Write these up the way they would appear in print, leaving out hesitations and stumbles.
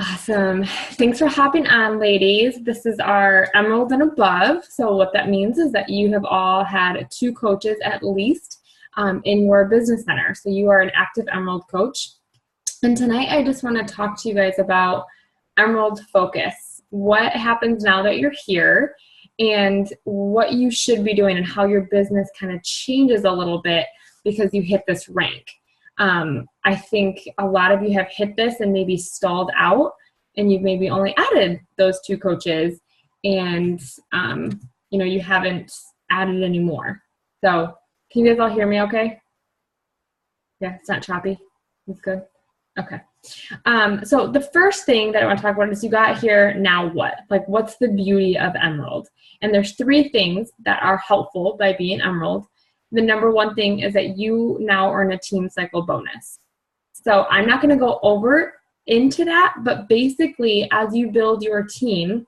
Awesome. Thanks for hopping on, ladies. This is our Emerald and above. So what that means is that you have all had 2 coaches at least in your business center. So you are an active Emerald coach. And tonight I just want to talk to you guys about Emerald Focus. What happens now that you're here and what you should be doing and how your business kind of changes a little bit because you hit this rank. I think a lot of you have hit this and maybe stalled out, and you've maybe only added those 2 coaches, and you haven't added any more. So can you guys all hear me okay? Yeah, it's not choppy. It's good. Okay. So the first thing that I want to talk about is you got here, now what? Like, what's the beauty of Emerald? And there's 3 things that are helpful by being Emerald. The number 1 thing is that you now earn a team cycle bonus. So I'm not going to go over into that, but basically as you build your team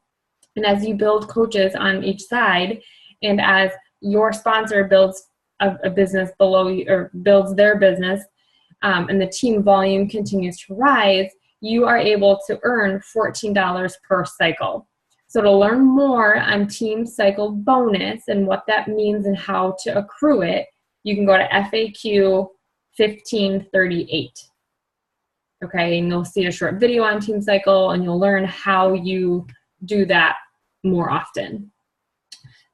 and as you build coaches on each side, and as your sponsor builds a business below you or builds their business, and the team volume continues to rise, you are able to earn $14 per cycle. So to learn more on Team Cycle Bonus and what that means and how to accrue it, you can go to FAQ 1538. Okay, and you'll see a short video on Team Cycle, and you'll learn how you do that more often.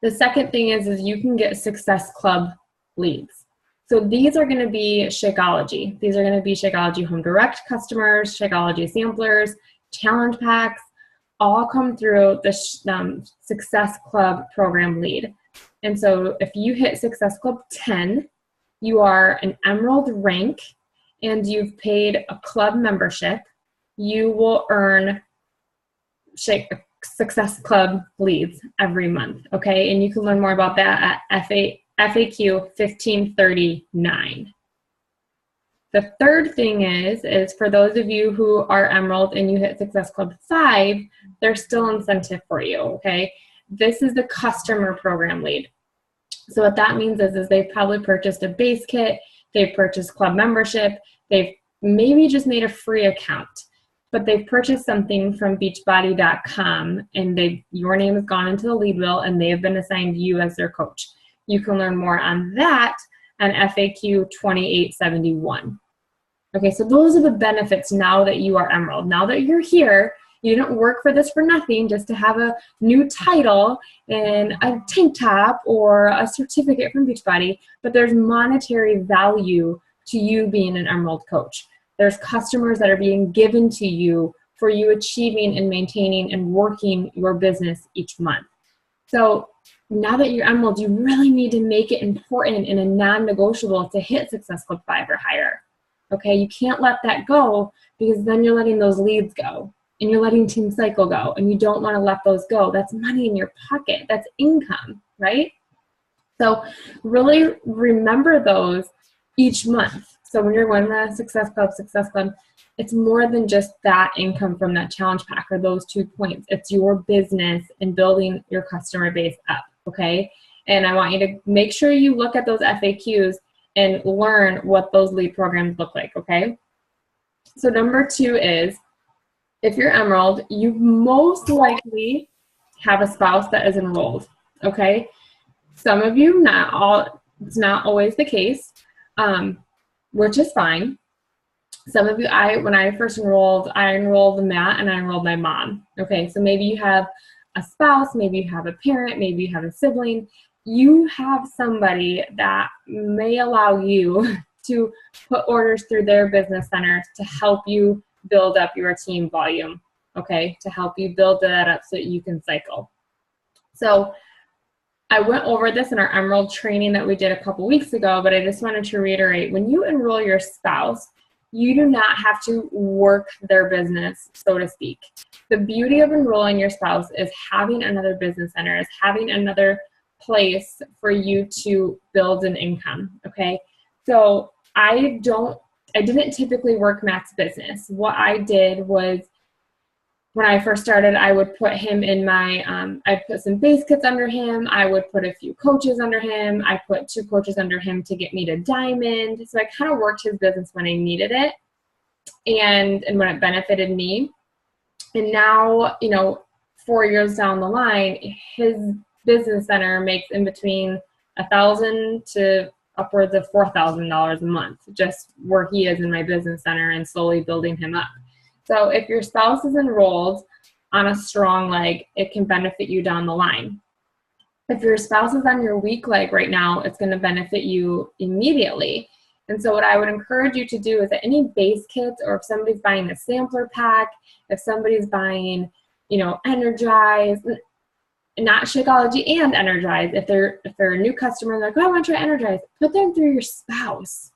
The second thing is you can get Success Club leads. So these are going to be Shakeology. These are going to be Shakeology Home Direct customers, Shakeology samplers, challenge packs, all come through the Success Club program lead. And so if you hit Success Club 10, you are an Emerald rank and you've paid a club membership, you will earn Success Club leads every month, okay? And you can learn more about that at FAQ 1539. The third thing is for those of you who are Emerald and you hit Success Club 5, there's still incentive for you, okay? This is the customer program lead. So what that means is they've probably purchased a base kit, they've purchased club membership, they've maybe just made a free account, but they've purchased something from Beachbody.com and your name has gone into the lead wheel and they have been assigned you as their coach. You can learn more on that on FAQ 2871. Okay, so those are the benefits now that you are Emerald. Now that you're here, you didn't work for this for nothing just to have a new title and a tank top or a certificate from Beachbody, but there's monetary value to you being an Emerald coach. There's customers that are being given to you for you achieving and maintaining and working your business each month. So now that you're Emerald, you really need to make it important and a non-negotiable to hit Success Club 5 or higher. Okay, you can't let that go because then you're letting those leads go and you're letting Team Cycle go and you don't want to let those go. That's money in your pocket. That's income, right? So really remember those each month. So when you're going to Success Club, it's more than just that income from that challenge pack or those 2 points. It's your business and building your customer base up, okay? And I want you to make sure you look at those FAQs and learn what those lead programs look like, okay? So number 2 is, if you're Emerald, you most likely have a spouse that is enrolled, okay? Some of you, it's not always the case, which is fine. Some of you, when I first enrolled, I enrolled Matt and I enrolled my mom, okay? So maybe you have a spouse, maybe you have a parent, maybe you have a sibling. You have somebody that may allow you to put orders through their business center to help you build up your team volume, okay? To help you build that up so that you can cycle. So I went over this in our Emerald training that we did a couple weeks ago, but I just wanted to reiterate, when you enroll your spouse, you do not have to work their business, so to speak. The beauty of enrolling your spouse is having another business center, is having another place for you to build an income, okay? So I didn't typically work Matt's business. What I did was, when I first started, I would put him in I'd put some base kits under him. I would put a few coaches under him. I put 2 coaches under him to get me to diamond. So I kind of worked his business when I needed it and when it benefited me. And now, 4 years down the line, his business center makes in between $1,000 to upwards of $4,000 a month, just where he is in my business center and slowly building him up. So if your spouse is enrolled on a strong leg, it can benefit you down the line. If your spouse is on your weak leg right now, it's going to benefit you immediately. And so what I would encourage you to do is that any base kits, or if somebody's buying a sampler pack, if somebody's buying, Energize, not Shakeology and Energize, if they're a new customer and they're like, oh, I want to try Energize, put them through your spouse,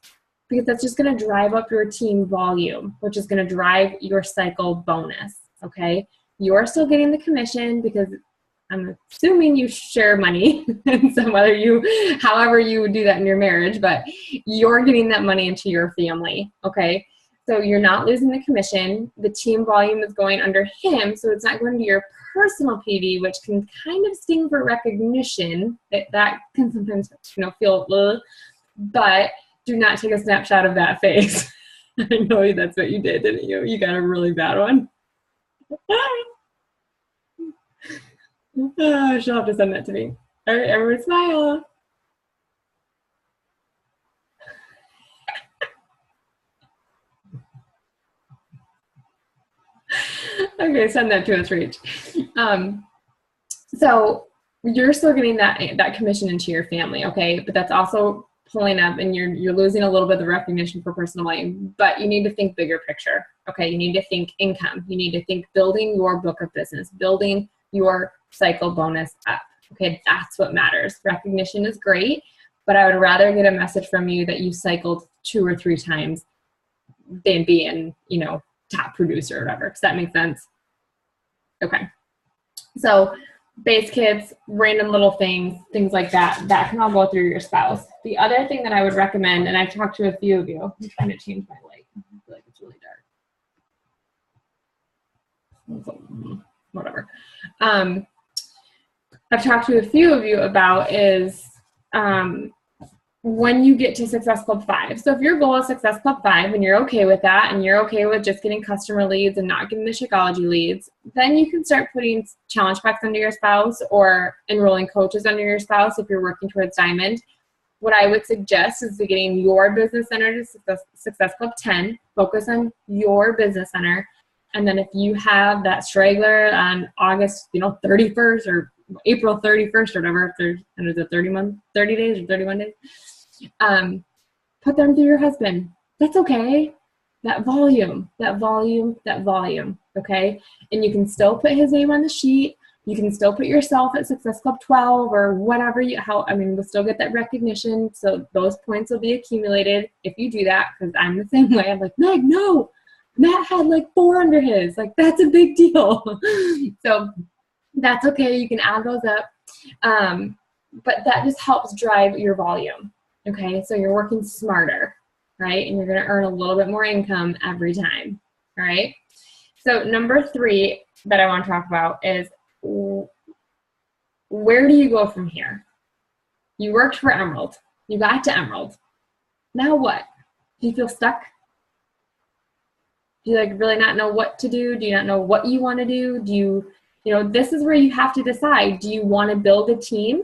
because that's just going to drive up your team volume, which is going to drive your cycle bonus, okay? You're still getting the commission because I'm assuming you share money and however you do that in your marriage, but you're getting that money into your family, okay? So you're not losing the commission. The team volume is going under him, so it's not going to your personal PD, which can kind of sting for recognition. That can sometimes, feel, but do not take a snapshot of that face. I know that's what you did, didn't you? You got a really bad one. She'll have to send that to me. All right, everyone smile. Okay, send that to us, Rach. So you're still getting that commission into your family, okay? But that's also pulling up, and you're losing a little bit of the recognition for personal volume. But you need to think bigger picture, okay? You need to think income. You need to think building your book of business, building your cycle bonus up. Okay, that's what matters. Recognition is great, but I would rather get a message from you that you cycled 2 or 3 times than being, top producer or whatever. Does that make sense? Okay. So base kits, random little things like that can all go through your spouse. The other thing that I would recommend, and I've talked to a few of you, I'm trying to change my light. I feel like it's really dark. Whatever. I've talked to a few of you about is when you get to Success Club 5. So if your goal is Success Club 5 and you're okay with that, and you're okay with just getting customer leads and not getting the Shakeology leads, then you can start putting challenge packs under your spouse or enrolling coaches under your spouse if you're working towards Diamond. What I would suggest is getting your business center to Success Club 10, focus on your business center. And then if you have that straggler on August, 31st or April 31st or whatever, if there's 30 days or 31 days, put them through your husband. That's okay. That volume, okay? And you can still put his name on the sheet. You can still put yourself at Success Club 12 or whatever we'll still get that recognition. So those points will be accumulated if you do that, because I'm the same way. I'm like, Meg, no, Matt had like 4 under his. Like, that's a big deal. So that's okay. You can add those up. But that just helps drive your volume. Okay, so you're working smarter, right? And you're going to earn a little bit more income every time, all right? So number 3 that I want to talk about is where do you go from here? You worked for Emerald. You got to Emerald. Now what? Do you feel stuck? Do you really not know what to do? Do you not know what you want to do? Do you, this is where you have to decide. Do you want to build a team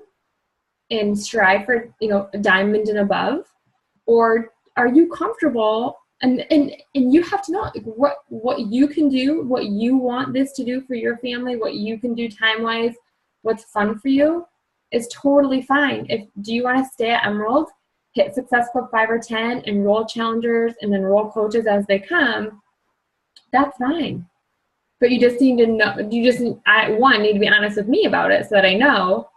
and strive for, a diamond and above? Or are you comfortable and you have to know what you can do, what you want this to do for your family, what you can do time-wise, what's fun for you is totally fine. Do you want to stay at Emerald, hit Success Club 5 or 10, enroll challengers and enroll coaches as they come, that's fine. But you just need to know, one, need to be honest with me about it so that I know.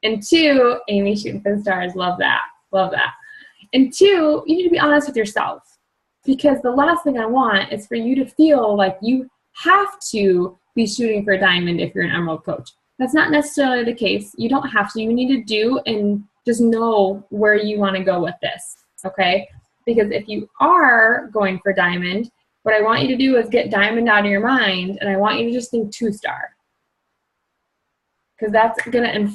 And 2, Amy shooting for the stars, love that. And 2, you need to be honest with yourself, because the last thing I want is for you to feel like you have to be shooting for a diamond if you're an Emerald coach. That's not necessarily the case. You don't have to. You need to do and just know where you want to go with this, okay? Because if you are going for diamond, what I want you to do is get diamond out of your mind, and I want you to just think 2-star, because that's going to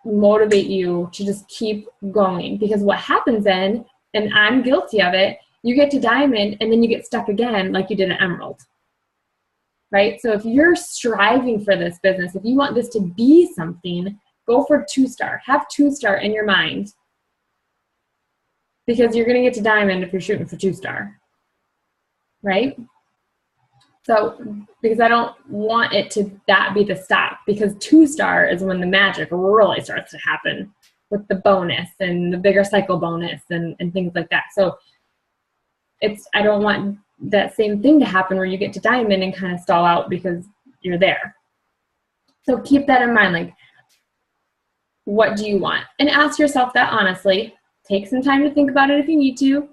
motivate you to just keep going. Because what happens then, and I'm guilty of it, you get to diamond and then you get stuck again like you did at Emerald, right? So if you're striving for this business, if you want this to be something, go for 2-star. Have 2-star in your mind, because you're going to get to diamond if you're shooting for 2-star, right? So, because I don't want it to that be the stop, because 2-star is when the magic really starts to happen with the bonus and the bigger cycle bonus and things like that. So I don't want that same thing to happen where you get to diamond and kind of stall out because you're there. So keep that in mind. Like, what do you want? And ask yourself that honestly. Take some time to think about it if you need to.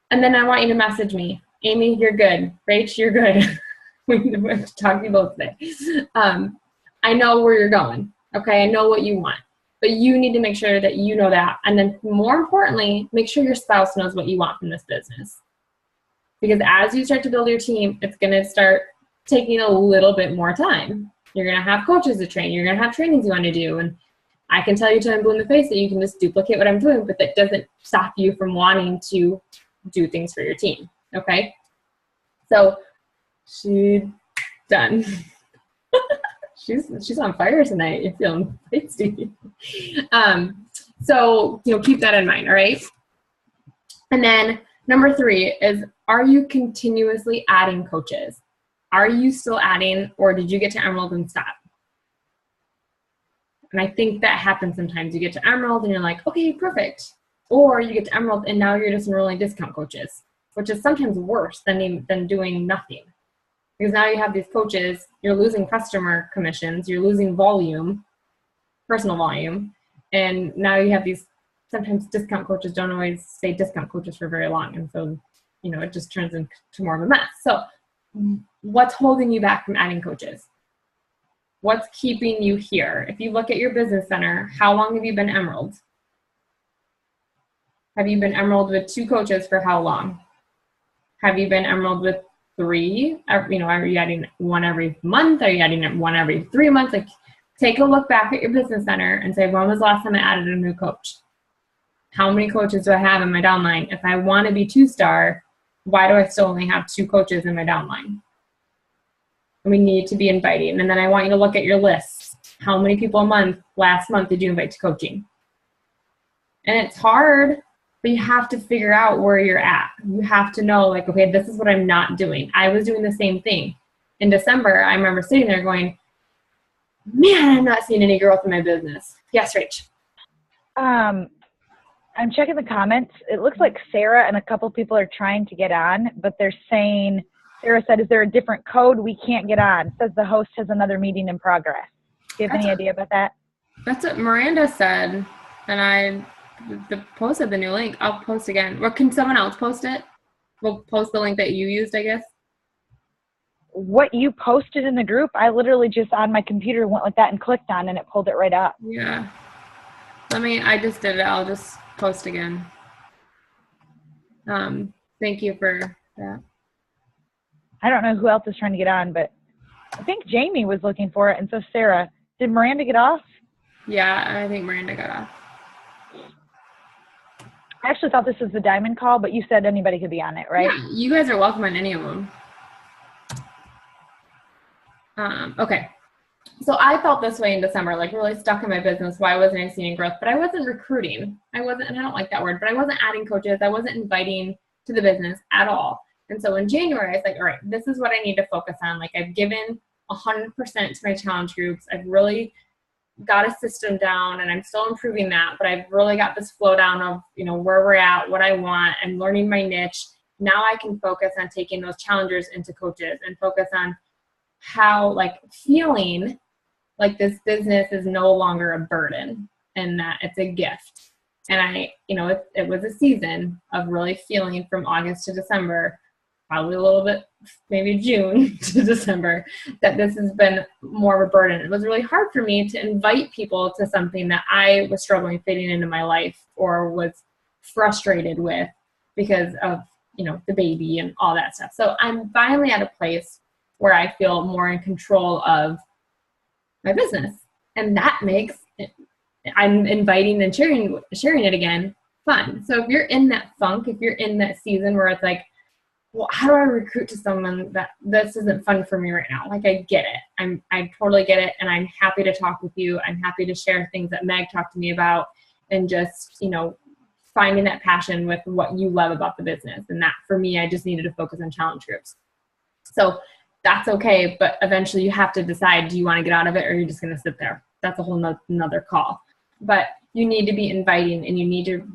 And then I want you to message me. Amy, you're good. Rach, you're good. We have to talk to you both today. I know where you're going. Okay, I know what you want. But you need to make sure that you know that. And then more importantly, make sure your spouse knows what you want from this business. Because as you start to build your team, it's going to start taking a little bit more time. You're going to have coaches to train. You're going to have trainings you want to do. And I can tell you till I'm blue in the face that you can just duplicate what I'm doing, but that doesn't stop you from wanting to do things for your team. Okay? So she's done. She's on fire tonight. You're feeling feisty. So, keep that in mind, all right? And then number 3 is, are you continuously adding coaches? Are you still adding, or did you get to Emerald and stop? And I think that happens sometimes. You get to Emerald and you're like, okay, perfect. Or you get to Emerald and now you're just enrolling discount coaches, which is sometimes worse than doing nothing. Because now you have these coaches, you're losing customer commissions, you're losing volume, personal volume, and now you have these, sometimes discount coaches don't always stay discount coaches for very long, and so, it just turns into more of a mess. So what's holding you back from adding coaches? What's keeping you here? If you look at your business center, how long have you been Emerald? Have you been Emerald with 2 coaches for how long? Have you been Emerald with 3? Are you adding one every month? Are you adding one every 3 months? Like, take a look back at your business center and say, when was the last time I added a new coach? How many coaches do I have in my downline? If I want to be 2-star, why do I still only have 2 coaches in my downline? We need to be inviting. And then I want you to look at your lists. How many people last month did you invite to coaching? And it's hard, but you have to figure out where you're at. You have to know, like, okay, this is what I'm not doing. I was doing the same thing. In December, I remember sitting there going, man, I'm not seeing any growth in my business. Yes, Rach. I'm checking the comments. It looks like Sarah and a couple people are trying to get on, but they're saying, Sarah said, is there a different code? We can't get on. Says the host has another meeting in progress. Do you have any idea about that? That's what Miranda said. And I posted the new link. I'll post again. Or can someone else post it? We'll post the link that you used, I guess. What you posted in the group, I literally just on my computer went like that and clicked on and it pulled it right up. Yeah. I just did it. I'll just post again. Thank you for that. I don't know who else is trying to get on, but I think Jamie was looking for it, and so Sarah. Did Miranda get off? Yeah, I think Miranda got off. I actually thought this was the diamond call, but you said anybody could be on it, right? Yeah, you guys are welcome on any of them. Okay. So I felt this way in December, like really stuck in my business. Why wasn't I seeing growth? But I wasn't recruiting. And I don't like that word, but I wasn't adding coaches. I wasn't inviting to the business at all. And so in January, I was like, all right, this is what I need to focus on. Like, I've given 100% to my challenge groups. I've really got a system down, and I'm still improving that, but I've really got this flow down of, where we're at, what I want, and learning my niche. Now I can focus on taking those challengers into coaches and focus on how, feeling like this business is no longer a burden and that it's a gift. And it was a season of really feeling from August to December, probably a little bit, maybe June to December, that this has been more of a burden. It was really hard for me to invite people to something that I was struggling fitting into my life or was frustrated with because of, the baby and all that stuff. So I'm finally at a place where I feel more in control of my business. And that makes I'm inviting and sharing it again fun. So if you're in that funk, if you're in that season where it's like, well, how do I recruit to someone that this isn't fun for me right now? Like, I get it. I totally get it. And I'm happy to talk with you. I'm happy to share things that Meg talked to me about, and just, finding that passion with what you love about the business. And that for me, I just needed to focus on challenge groups. So that's okay. But eventually you have to decide, do you want to get out of it, or you're just going to sit there? That's a whole nother call. But you need to be inviting, and you need to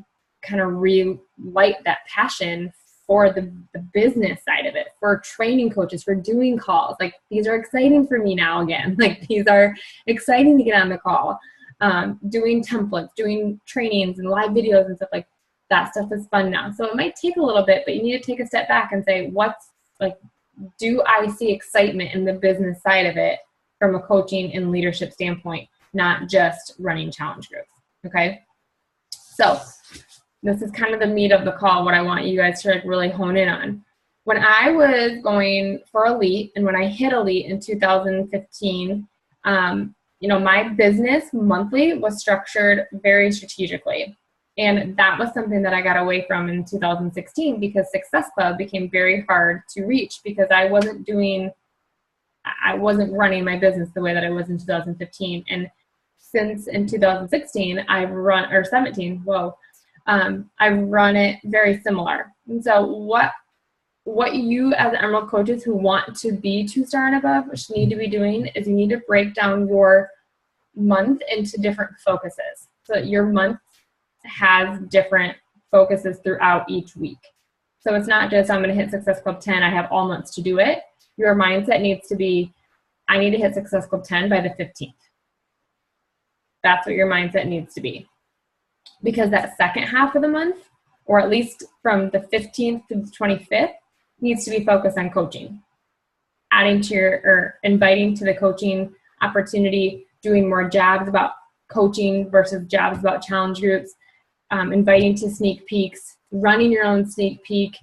kind of relight that passion for the business side of it, for training coaches, for doing calls. Like, these are exciting for me now again. Like, these are exciting to get on the call. Doing templates, doing trainings and live videos and stuff, like that stuff is fun now. So it might take a little bit, but you need to take a step back and say, do I see excitement in the business side of it from a coaching and leadership standpoint, not just running challenge groups? Okay. So this is kind of the meat of the call, what I want you guys to really hone in on. When I was going for Elite, and when I hit Elite in 2015, my business monthly was structured very strategically. And that was something that I got away from in 2016, because Success Club became very hard to reach, because I wasn't running my business the way that I was in 2015. And since in 2016, I've run it very similar. And so what you as Emerald coaches who want to be 2-star and above need to be doing is you need to break down your month into different focuses, so that your month has different focuses throughout each week. So it's not just, I'm going to hit Success Club 10, I have all months to do it. Your mindset needs to be, I need to hit Success Club 10 by the 15th. That's what your mindset needs to be. Because that second half of the month, or at least from the 15th to the 25th, needs to be focused on coaching. Inviting to the coaching opportunity, doing more jabs about coaching versus jabs about challenge groups, inviting to sneak peeks, running your own sneak peek,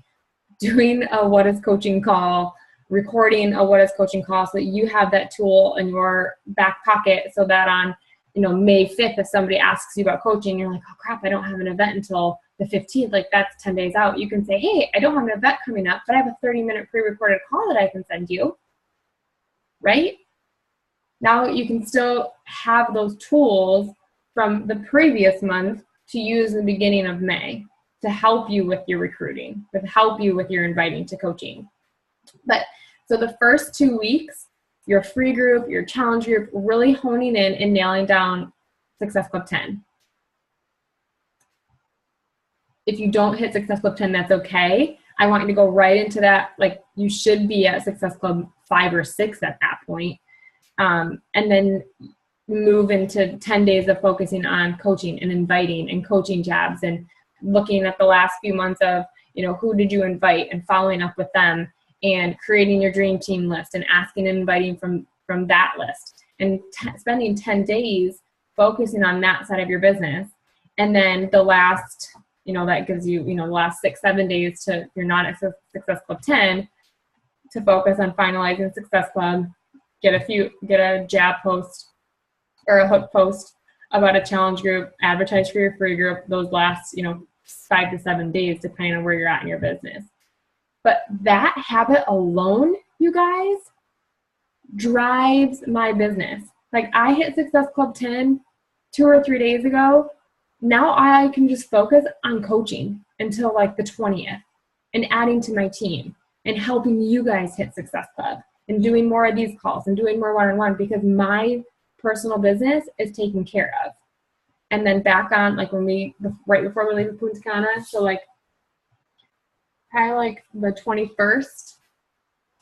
doing a what is coaching call, recording a what is coaching call, so that you have that tool in your back pocket, so that on May 5th, if somebody asks you about coaching, you're like, oh crap, I don't have an event until the 15th. Like, that's 10 days out. You can say, hey, I don't have an event coming up, but I have a 30-minute pre-recorded call that I can send you, right? Now you can still have those tools from the previous month to use in the beginning of May to help you with your recruiting, to help you with your inviting to coaching. But so the first 2 weeks, your free group, your challenge group, really honing in and nailing down Success Club 10. If you don't hit Success Club 10, that's okay. I want you to go right into that. Like, you should be at Success Club 5 or 6 at that point. And then move into 10 days of focusing on coaching and inviting and coaching jabs, and looking at the last few months of, who did you invite, and following up with them, and creating your dream team list, and asking and inviting from that list, and spending 10 days focusing on that side of your business. And then the last, that gives you, the last 6-7 days to, if you're not at Success Club 10, to focus on finalizing Success Club, get a jab post or a hook post about a challenge group, advertise for your free group, those last, 5 to 7 days, depending on where you're at in your business. But that habit alone, you guys, drives my business. Like, I hit Success Club 10 2 or 3 days ago. Now I can just focus on coaching until like the 20th, and adding to my team and helping you guys hit Success Club, and doing more of these calls and doing more one-on-one, because my personal business is taken care of. And then back on, like, right before we leave Punta Cana, so like probably like the 21st,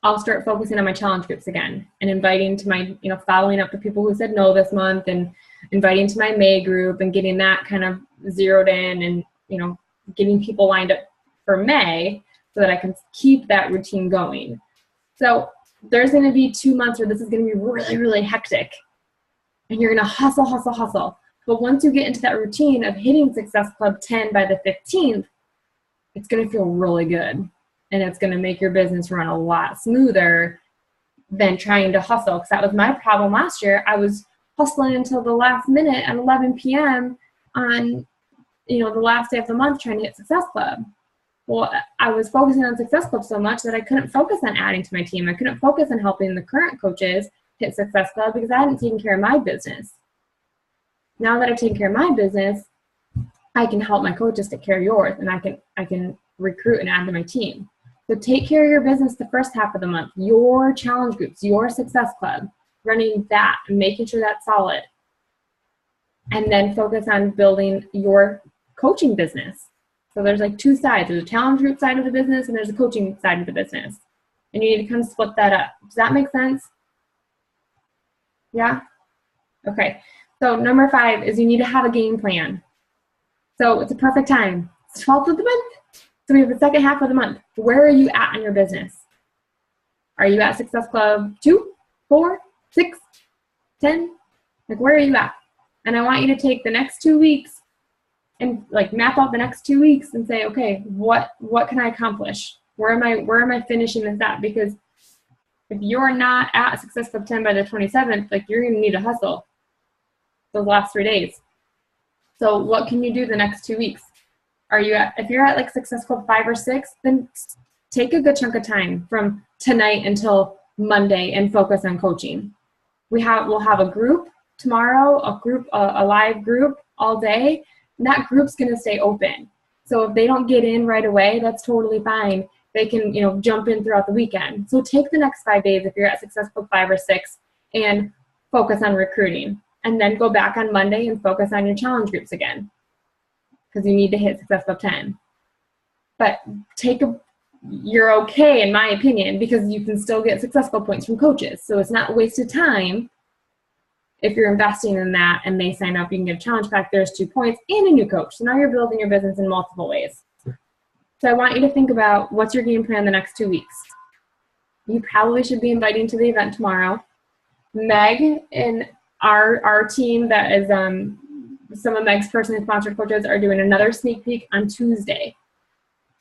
I'll start focusing on my challenge groups again, and inviting to my, following up the people who said no this month, and inviting to my May group, and getting that kind of zeroed in, and, getting people lined up for May, so that I can keep that routine going. So there's going to be 2 months where this is going to be really, really hectic, and you're going to hustle. But once you get into that routine of hitting Success Club 10 by the 15th, it's going to feel really good. And it's going to make your business run a lot smoother than trying to hustle. Because that was my problem last year. I was hustling until the last minute at 11 p.m. on, the last day of the month, trying to hit Success Club. Well, I was focusing on Success Club so much that I couldn't focus on adding to my team. I couldn't focus on helping the current coaches hit Success Club because I hadn't taken care of my business. Now that I've taken care of my business, I can help my coaches take care of yours, and I can recruit and add to my team. So take care of your business the first half of the month, your challenge groups, your Success Club, running that and making sure that's solid. And then focus on building your coaching business. So there's like two sides. There's a challenge group side of the business and there's a coaching side of the business. And you need to kind of split that up. Does that make sense? Yeah? Okay. So number 5 is you need to have a game plan. So it's a perfect time. It's 12th of the month. So we have the second half of the month. Where are you at in your business? Are you at Success Club 2, 4, 6, 10? Like, where are you at? And I want you to take the next 2 weeks and like map out the next 2 weeks and say, okay, what can I accomplish? Where am I finishing this at? Because if you're not at Success Club 10 by the 27th, like, you're gonna need to hustle those last 3 days. So what can you do the next 2 weeks? If you're at like Success Club 5 or 6, then take a good chunk of time from tonight until Monday and focus on coaching. We'll have a group tomorrow, a live group all day, and that group's going to stay open. So if they don't get in right away, that's totally fine. They can, jump in throughout the weekend. So take the next 5 days if you're at Success Club 5 or 6 and focus on recruiting. And then go back on Monday and focus on your challenge groups again, because you need to hit Success Club 10. But you're okay, in my opinion, because you can still get Success Club points from coaches. So it's not wasted time if you're investing in that and they sign up. You can get a challenge pack. There's 2 points and a new coach. So now you're building your business in multiple ways. So I want you to think about, what's your game plan the next 2 weeks? You probably should be inviting to the event tomorrow. Meg and our team that is some of Meg's personally sponsored coaches are doing another sneak peek on Tuesday.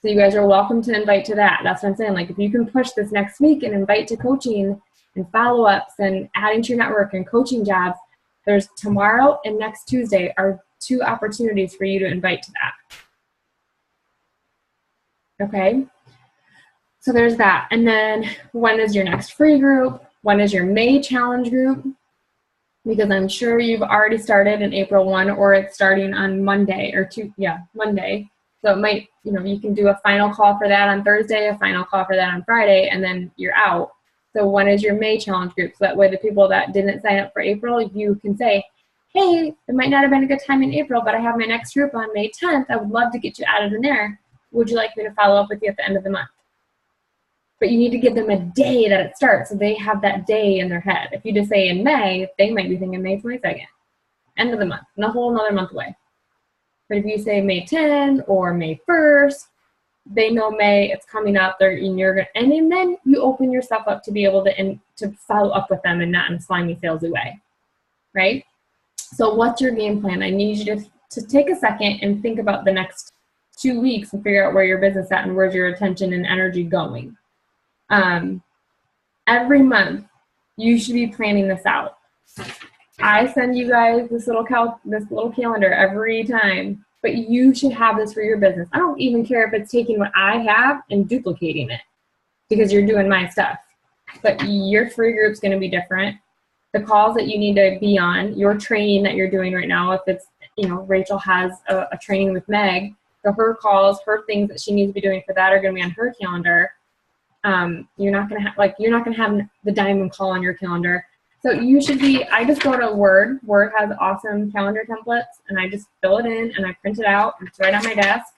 So you guys are welcome to invite to that. That's what I'm saying. Like, if you can push this next week and invite to coaching and follow-ups and adding to your network and coaching jobs, there's tomorrow and next Tuesday are 2 opportunities for you to invite to that. Okay? So there's that. And then when is your next free group? When is your May challenge group? Because I'm sure you've already started in April 1, or it's starting on Monday or Monday. So it might, you can do a final call for that on Thursday, a final call for that on Friday, and then you're out. So when is your May challenge group? So that way the people that didn't sign up for April, you can say, hey, it might not have been a good time in April, but I have my next group on May 10th. I would love to get you added in there. Would you like me to follow up with you at the end of the month? But you need to give them a day that it starts, so they have that day in their head. If you just say in May, they might be thinking May 22nd, end of the month, and a whole another month away. But if you say May 10 or May 1st, they know May, it's coming up, and then you open yourself up to be able to follow up with them and not in a slimy, salesy way, right? So what's your game plan? I need you to take a second and think about the next 2 weeks and figure out where your business is at and where's your attention and energy going. Every month you should be planning this out. I send you guys this little calendar every time, but you should have this for your business. I don't even care if it's taking what I have and duplicating it, because you're doing my stuff. But your free group's going to be different. The calls that you need to be on, your training that you're doing right now, if it's, Rachel has a training with Meg, so her calls, her things that she needs to be doing for that are going to be on her calendar. You're not going to have the diamond call on your calendar. So you should be, I just go to Word. Word has awesome calendar templates, and I just fill it in and I print it out. It's right on my desk.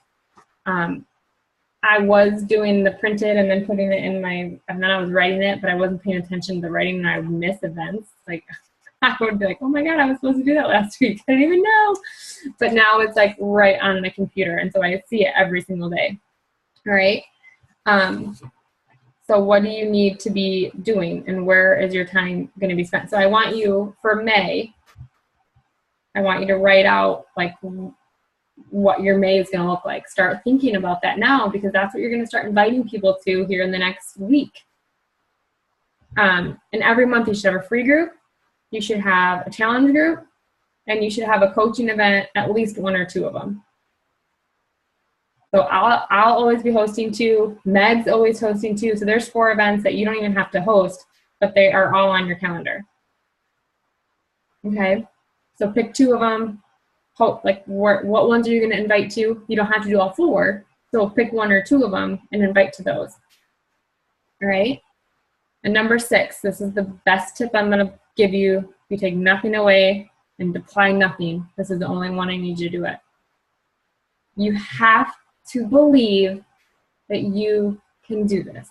I was doing the printed and then putting it in and then I was writing it, but I wasn't paying attention to the writing and I would miss events. Like, I would be like, oh my God, I was supposed to do that last week. I didn't even know. But now it's like right on the computer, and so I see it every single day. All right. So what do you need to be doing, and where is your time going to be spent? So I want you, for May, I want you to write out like what your May is going to look like. Start thinking about that now, because that's what you're going to start inviting people to here in the next week. And every month you should have a free group, you should have a challenge group, and you should have a coaching event, at least 1 or 2 of them. So I'll always be hosting 2. Meg's always hosting 2. So there's 4 events that you don't even have to host, but they are all on your calendar. Okay. So pick 2 of them. What ones are you going to invite to? You don't have to do all 4. So pick 1 or 2 of them and invite to those. All right. And number 6, this is the best tip I'm going to give you. You take nothing away and apply nothing. This is the only one I need you to do it. You have to believe that you can do this.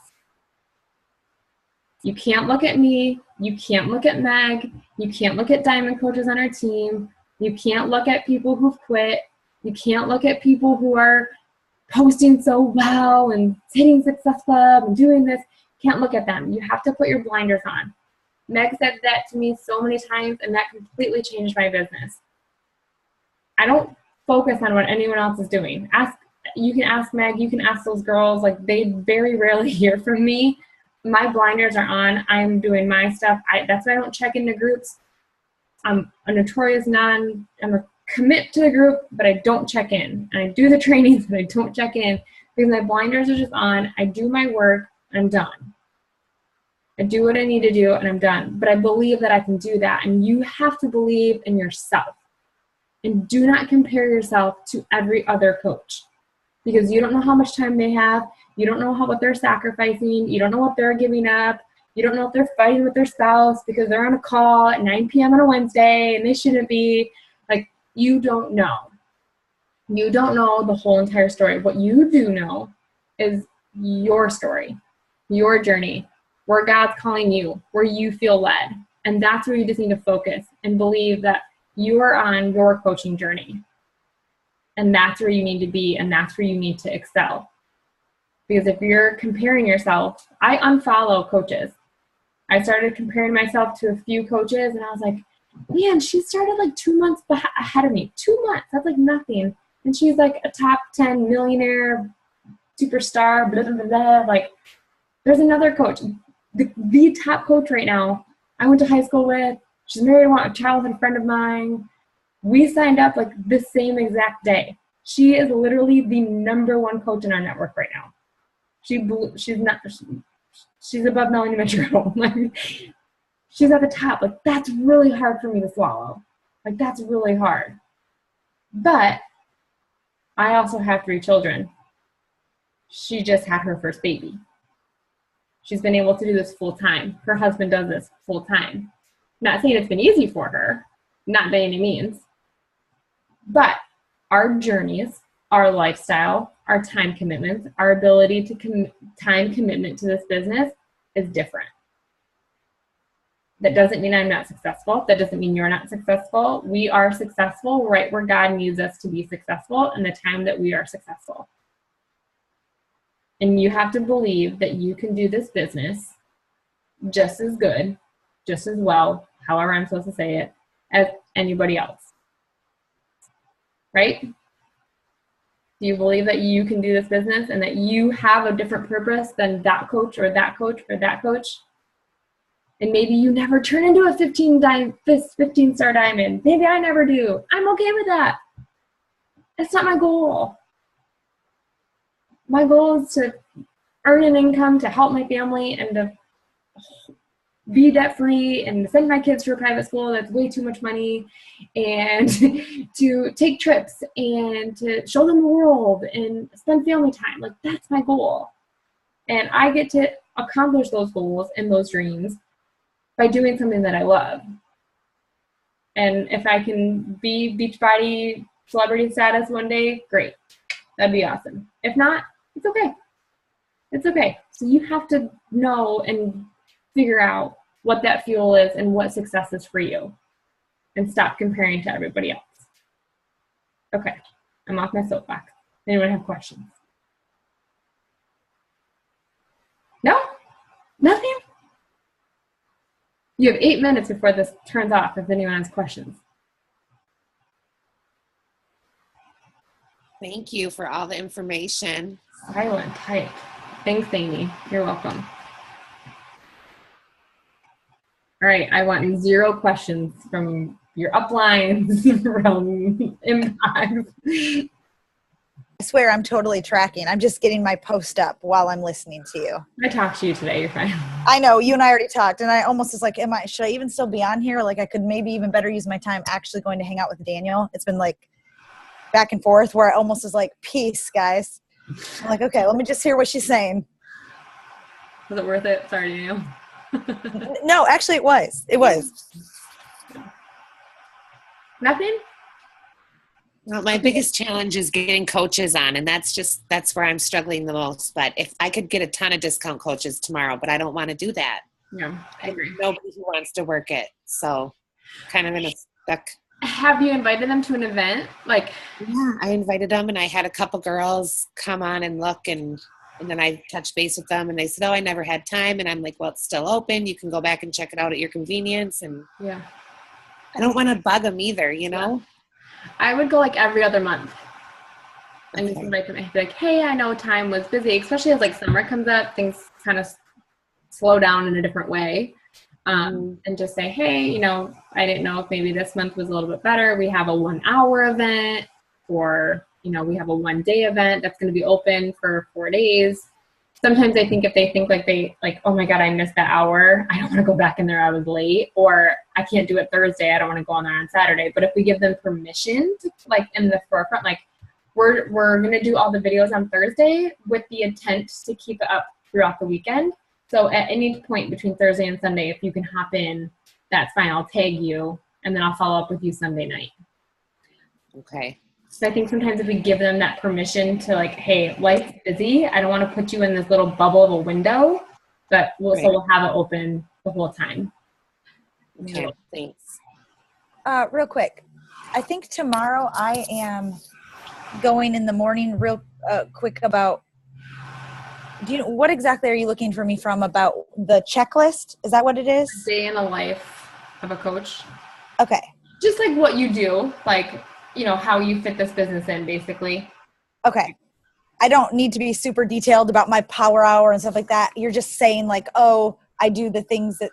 You can't look at me. You can't look at Meg. You can't look at diamond coaches on our team. You can't look at people who've quit. You can't look at people who are posting so well and hitting Success Club and doing this. Can't look at them. You have to put your blinders on. Meg said that to me so many times, and that completely changed my business. I don't focus on what anyone else is doing. You can ask Meg, you can ask those girls, like they very rarely hear from me. My blinders are on. I'm doing my stuff. That's why I don't check into groups. I'm a notorious I'm a commit to the group, but I don't check in. And I do the trainings, but I don't check in because my blinders are just on. I do my work, I'm done. I do what I need to do, and I'm done. But I believe that I can do that, and you have to believe in yourself. And do not compare yourself to every other coach because you don't know how much time they have. You don't know what they're sacrificing. You don't know what they're giving up. You don't know if they're fighting with their spouse because they're on a call at 9 p.m. on a Wednesday and they shouldn't be. Like, you don't know. You don't know the whole entire story. What you do know is your story, your journey, where God's calling you, where you feel led. And that's where you just need to focus and believe that you are on your coaching journey. And that's where you need to be, and that's where you need to excel. Because if you're comparing yourself, I unfollow coaches. I started comparing myself to a few coaches, and I was like, man, she started like 2 months ahead of me. 2 months, that's like nothing. And she's like a top 10 millionaire, superstar, blah, blah, blah, blah. Like, there's another coach, the top coach right now, I went to high school with. She's married to a childhood friend of mine. We signed up like the same exact day. She is literally the #1 coach in our network right now. She's above Melanie Mitchell. She's at the top. Like, that's really hard for me to swallow. Like, that's really hard. But I also have 3 children. She just had her first baby. She's been able to do this full time. Her husband does this full time. Not saying it's been easy for her, not by any means. But our journeys, our lifestyle, our time commitments, our ability to time commitment to this business is different. That doesn't mean I'm not successful. That doesn't mean you're not successful. We are successful right where God needs us to be successful in the time that we are successful. And you have to believe that you can do this business just as good, just as well, however I'm supposed to say it, as anybody else. Right? Do you believe that you can do this business and that you have a different purpose than that coach or that coach or that coach? And maybe you never turn into a 15-star diamond. Maybe I never do. I'm okay with that. That's not my goal. My goal is to earn an income to help my family and to be debt-free and to send my kids to a private school that's way too much money and to take trips and to show them the world and spend family time. Like, that's my goal. And I get to accomplish those goals and those dreams by doing something that I love. And if I can be Beachbody celebrity status one day, great. That'd be awesome. If not, it's okay. It's okay. So you have to know and figure out what that fuel is and what success is for you. And stop comparing to everybody else. Okay. I'm off my soapbox. Anyone have questions? No? Nothing? You have 8 minutes before this turns off if anyone has questions. Thank you for all the information. Silent type. Thanks, Amy. You're welcome. All right, I want 0 questions from your uplines, from inbox. I swear I'm totally tracking. I'm just getting my post up while I'm listening to you. I talked to you today. You're fine. I know, you and I already talked, and I almost was like, should I even still be on here? Like, I could maybe even better use my time actually going to hang out with Daniel. It's been like back and forth where I almost was like, peace, guys. I'm like, okay, let me just hear what she's saying. Was it worth it? Sorry, Daniel. No, actually it was. It was. Nothing? Well, my biggest challenge is getting coaches on, and that's where I'm struggling the most. But if I could get a ton of discount coaches tomorrow, but I don't want to do that. Yeah, I agree. Nobody who wants to work it. So kind of in a stuck. Have you invited them to an event? Like, Yeah, I invited them, and I had a couple girls come on and look, and then I touched base with them, and they said, "Oh, I never had time." And I'm like, "Well, it's still open. You can go back and check it out at your convenience." And yeah. I don't want to bug them either, you know? I would go like every other month. And Okay. somebody could be like, hey, I know time was busy, especially as like summer comes up, things kind of slow down in a different way. And just say, hey, you know, I didn't know if maybe this month was a little bit better. We have a 1 hour event, or, you know, we have a 1 day event that's going to be open for 4 days. Sometimes I think if they think like, oh my God, I missed that hour, I don't want to go back in there, I was late, or I can't do it Thursday, I don't want to go on there on Saturday. But if we give them permission to, like, in the forefront, like, we're going to do all the videos on Thursday with the intent to keep it up throughout the weekend. So at any point between Thursday and Sunday, if you can hop in, that's fine. I'll tag you, and then I'll follow up with you Sunday night. Okay. So I think sometimes if we give them that permission to, like, hey, life's busy, I don't want to put you in this little bubble of a window, but so we'll have it open the whole time. Okay. Thanks. Real quick. I think tomorrow I am going in the morning real quick about, what exactly are you looking for me from about the checklist? Is that what it is? Day in the life of a coach. Okay. Just like what you do, like, you know, how you fit this business in, basically. Okay. I don't need to be super detailed about my power hour and stuff like that. You're just saying like, oh, I do the things that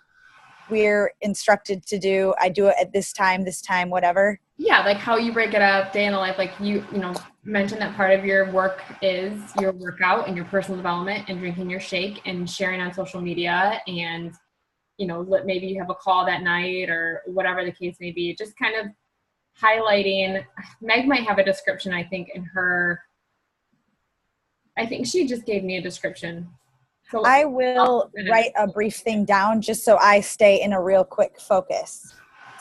we're instructed to do. I do it at this time, whatever. Yeah, like how you break it up, day in the life. Like you know, mention that part of your work is your workout and your personal development and drinking your shake and sharing on social media, and, you know, maybe you have a call that night or whatever the case may be. Just kind of highlighting. Meg might have a description, I think, in her. I think she just gave me a description. So I will write a brief thing down just so I stay in a real quick focus.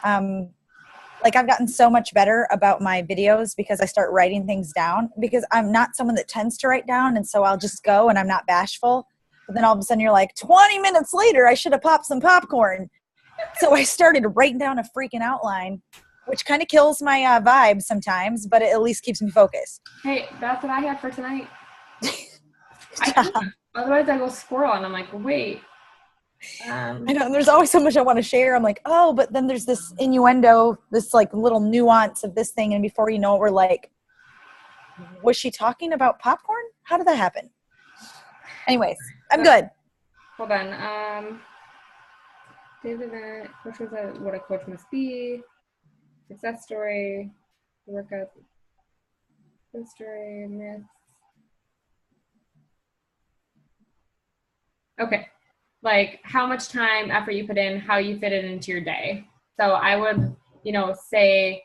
Like, I've gotten so much better about my videos because I start writing things down, because I'm not someone that tends to write down. And so I'll just go and I'm not bashful. But then all of a sudden you're like, 20 minutes later, I should have popped some popcorn. So I started writing down a freaking outline, which kind of kills my vibe sometimes, but it at least keeps me focused. Hey, that's what I had for tonight. Otherwise I go squirrel and I'm like, wait. I know, and there's always so much I want to share. I'm like, oh, but then there's this innuendo, this like little nuance of this thing. And before you know it, we're like, was she talking about popcorn? How did that happen? Anyways, I'm good. Hold on. Day's event, which was what a coach must be, success story, workout, history, myths. Okay. Like how much time, effort you put in, how you fit it into your day. So I would, you know, say,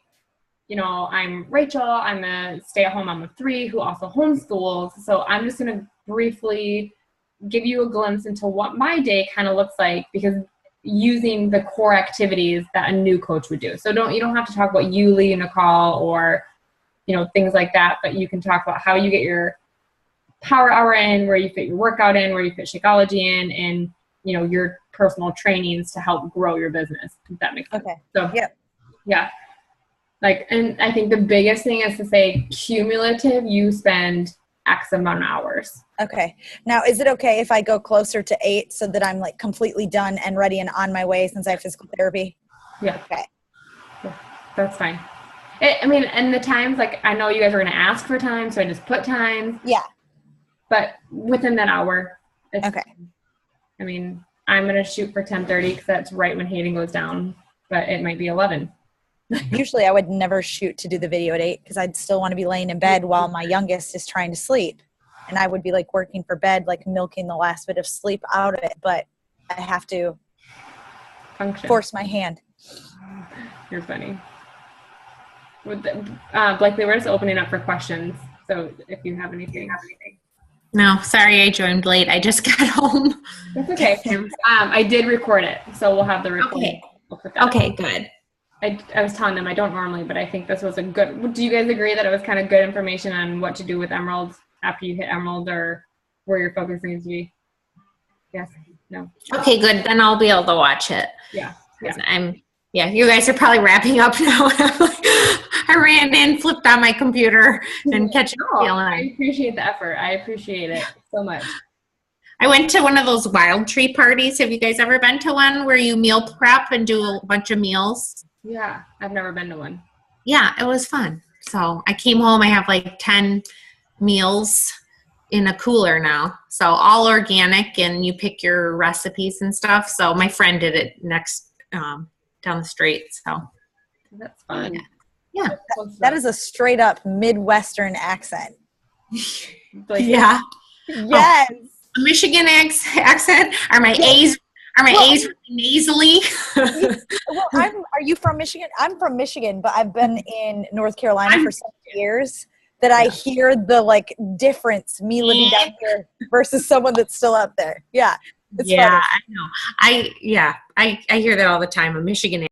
you know, I'm Rachel, I'm a stay-at-home mom of 3 who also homeschools. So I'm just going to briefly give you a glimpse into what my day kind of looks like, because using the core activities that a new coach would do. So you don't have to talk about you leading a call or, you know, things like that, but you can talk about how you get your power hour in, where you fit your workout in, where you fit Shakeology in, and, you know, your personal trainings to help grow your business, if that makes sense. Okay. So, yeah. Like, and I think the biggest thing is to say cumulative, you spend X amount of hours. Okay. Now, is it okay if I go closer to 8 so that I'm like completely done and ready and on my way since I have physical therapy? Yeah. Okay. Yeah, that's fine. I mean, and the times, like, I know you guys are going to ask for time, so I just put times. Yeah. But within that hour. Okay. I mean, I'm going to shoot for 10:30 because that's right when Hayden goes down, but it might be 11. Usually I would never shoot to do the video at 8 because I'd still want to be laying in bed while my youngest is trying to sleep. And I would be like working for bed, like milking the last bit of sleep out of it. But I have to Function. force my hand. You're funny. Blakely, we're just opening up for questions. So if you have anything. No, sorry I joined late. I just got home. That's okay. I did record it, so we'll have the recording. Okay. We'll put that up. Okay, good. I was telling them I don't normally, but I think this was a good. Do you guys agree that it was kind of good information on what to do with Emerald after you hit Emerald, or where your focus needs to be? Yes. No. Okay, good. Then I'll be able to watch it. Yeah. 'Cause you guys are probably wrapping up now. I ran in, flipped on my computer, and catching up. I appreciate the effort. I appreciate it so much. I went to one of those wild tree parties. Have you guys ever been to one where you meal prep and do a bunch of meals? Yeah, I've never been to one. Yeah, it was fun. So I came home. I have like 10 meals in a cooler now. So all organic, and you pick your recipes and stuff. So my friend did it next down the street. So That's fun. Yeah. That is a straight up Midwestern accent. Like, yeah. Yes. A Michigan accent. Are my A's really nasally? Well, are you from Michigan? I'm from Michigan, but I've been in North Carolina for so many years that I hear the like difference, me living down here versus someone that's still up there. Yeah. It's yeah, funny. I know. I hear that all the time. A Michigan